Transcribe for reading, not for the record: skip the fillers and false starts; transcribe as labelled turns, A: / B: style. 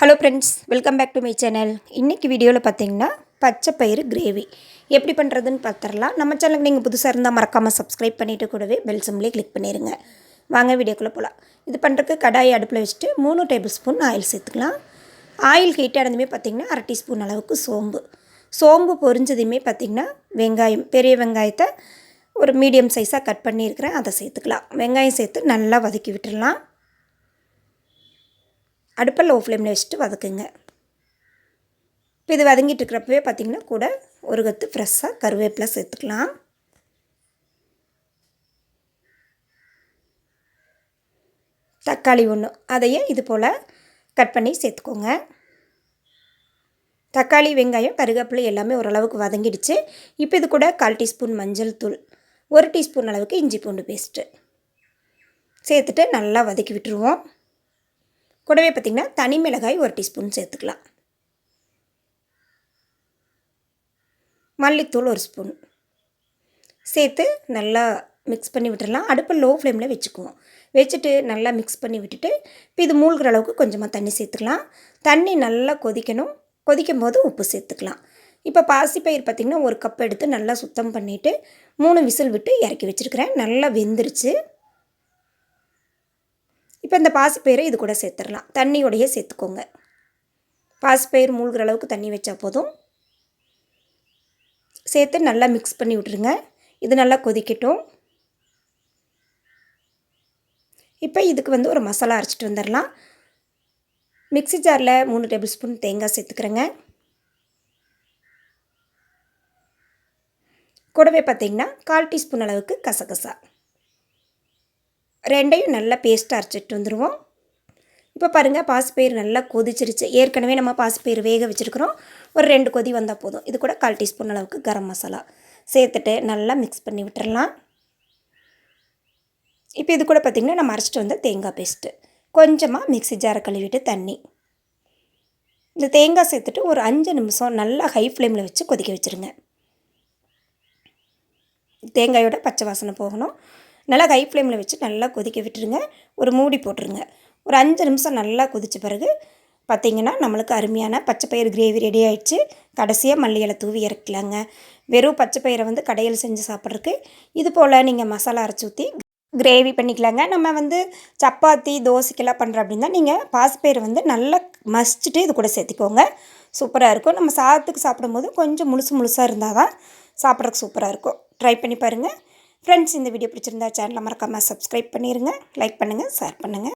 A: Hello friends, welcome back to my channel. இன்றைக்கி வீடியோவில் பார்த்தீங்கன்னா பச்சை பயிறு கிரேவி எப்படி பண்ணுறதுன்னு பார்த்துடலாம். நம்ம சேனலுக்கு நீங்கள் புதுசாக இருந்தால் மறக்காமல் சப்ஸ்கிரைப் பண்ணிவிட்டு கூடவே பெல் சிம்லே கிளிக் பண்ணிடுங்க. வாங்க வீடியோக்குள்ளே போகலாம். இது பண்ணுறதுக்கு கடாயை அடுப்பில் வச்சுட்டு 3 டேபிள் ஸ்பூன் ஆயில் சேர்த்துக்கலாம். ஆயில் ஹீட் ஆனதுமே பார்த்திங்கன்னா 1/2 டீஸ்பூன் அளவுக்கு சோம்பு பொரிஞ்சதுமே பார்த்திங்கன்னா வெங்காயம், பெரிய வெங்காயத்தை ஒரு மீடியம் சைஸாக கட் பண்ணியிருக்கிறேன், அதை சேர்த்துக்கலாம். வெங்காயம் சேர்த்து நல்லா வதக்கி விட்டுடலாம். அடுப்பை லோ ஃப்ளேமில் வச்சுட்டு வதக்குங்க. இப்போ இது வதங்கிட்டு இருக்கிறப்பவே பார்த்திங்கன்னா கூட ஒரு கத்து ஃப்ரெஷ்ஷாக கருவேப்பிலை சேர்த்துக்கலாம். தக்காளி 1, அதையே இது போல் கட் பண்ணி சேர்த்துக்கோங்க. தக்காளி, வெங்காயம், கருவேப்பிலை எல்லாமே ஓரளவுக்கு வதங்கிடுச்சு. இப்போ இது கூட 1/4 டீஸ்பூன் மஞ்சள் தூள், 1 டீஸ்பூன் அளவுக்கு இஞ்சி பூண்டு பேஸ்ட்டு சேர்த்துட்டு நல்லா வதக்கி விட்டுருவோம். கூடவே பார்த்திங்கன்னா தனி மிளகாய் 1 டீஸ்பூன் சேர்த்துக்கலாம். மல்லித்தூள் 1 ஸ்பூன் சேர்த்து நல்லா மிக்ஸ் பண்ணி விட்டுடலாம். அடுப்பை லோ ஃப்ளேமில் வச்சுட்டு நல்லா மிக்ஸ் பண்ணி விட்டுட்டு இப்போ இது மூழ்கிற அளவுக்கு கொஞ்சமாக தண்ணி சேர்த்துக்கலாம். தண்ணி நல்லா கொதிக்கும் போது உப்பு சேர்த்துக்கலாம். இப்போ பாசிப்பயிர் பார்த்திங்கன்னா 1 கப் எடுத்து நல்லா சுத்தம் பண்ணிவிட்டு 3 விசில் விட்டு இறக்கி வச்சுருக்கிறேன். நல்லா வெந்துருச்சு. இப்போ இந்த பாசிப்பயிரை இது கூட சேர்த்துடலாம். தண்ணியோடையே சேர்த்துக்கோங்க. பாசிப்பயிர் மூழ்கிற அளவுக்கு தண்ணி வச்சா போதும். சேர்த்து நல்லா மிக்ஸ் பண்ணி விட்டுருங்க. இது நல்லா கொதிக்கட்டும். இப்போ இதுக்கு ஒரு மசாலா அரைச்சிட்டு வந்துடலாம். மிக்ஸி ஜாரில் 3 டேபிள் ஸ்பூன் தேங்காய் சேர்த்துக்கிறேங்க. கூடவே பார்த்திங்கன்னா 1/4 டீஸ்பூன் அளவுக்கு கசகசா, ரெண்டையும் நல்லா பேஸ்ட்டாக அரைச்சிட்டு வந்துடுவோம். இப்போ பாருங்கள், பாசிப்பயிறு நல்லா கொதிச்சிருச்சு. ஏற்கனவே நம்ம பாசிப்பயிறு வேக வச்சுருக்கிறோம். ஒரு 2 கொதி வந்தால் போதும். இது கூட 1/4 டீஸ்பூன் அளவுக்கு கரம் மசாலா சேர்த்துட்டு நல்லா மிக்ஸ் பண்ணி விட்டுறலாம். இப்போ இது கூட பார்த்திங்கன்னா நம்ம அரைச்சிட்டு வந்த தேங்காய் பேஸ்ட்டு, கொஞ்சமாக மிக்ஸி ஜாரை கழுவிட்டு தண்ணி, இந்த தேங்காய் சேர்த்துட்டு ஒரு 5 நிமிஷம் நல்லா ஹை ஃப்ளேமில் வச்சு கொதிக்க வச்சுருங்க. தேங்காயோட பச்சை வாசனை போகணும். நல்லா ஹை ஃப்ளேமில் வச்சு நல்லா கொதிக்க விட்டுருங்க. ஒரு மூடி போட்டுருங்க. ஒரு 5 நிமிஷம் நல்லா கொதித்த பிறகு பார்த்திங்கன்னா நம்மளுக்கு அருமையான பச்சைப்பயிறு கிரேவி ரெடி ஆகிடுச்சு. கடைசியாக மல்லி இலை தூவி இறக்கலாங்க. வெறும் பச்சைப்பயிரை கடையில் செஞ்சு சாப்பிட்றதுக்கு இது போல் நீங்கள் மசாலா அரைச்சி ஊற்றி கிரேவி பண்ணிக்கலாங்க. நம்ம சப்பாத்தி, தோசைக்கெல்லாம் பண்ணுறோம் அப்படின்னா நீங்கள் பாசிப்பயிரை நல்லா மசிச்சுட்டு இது கூட சேர்த்திக்கோங்க. சூப்பராக இருக்கும். நம்ம சாதத்துக்கு சாப்பிடும்போது கொஞ்சம் முழுசாக இருந்தால் தான் சாப்பிட்றதுக்கு சூப்பராக இருக்கும். ட்ரை பண்ணி பாருங்கள். ஃப்ரெண்ட்ஸ், இந்த வீடியோ பிடிச்சிருந்தா சேனலை மறக்காமல் சப்ஸ்கிரைப் பண்ணிடுங்க. லைக் பண்ணுங்கள், ஷேர் பண்ணுங்கள்.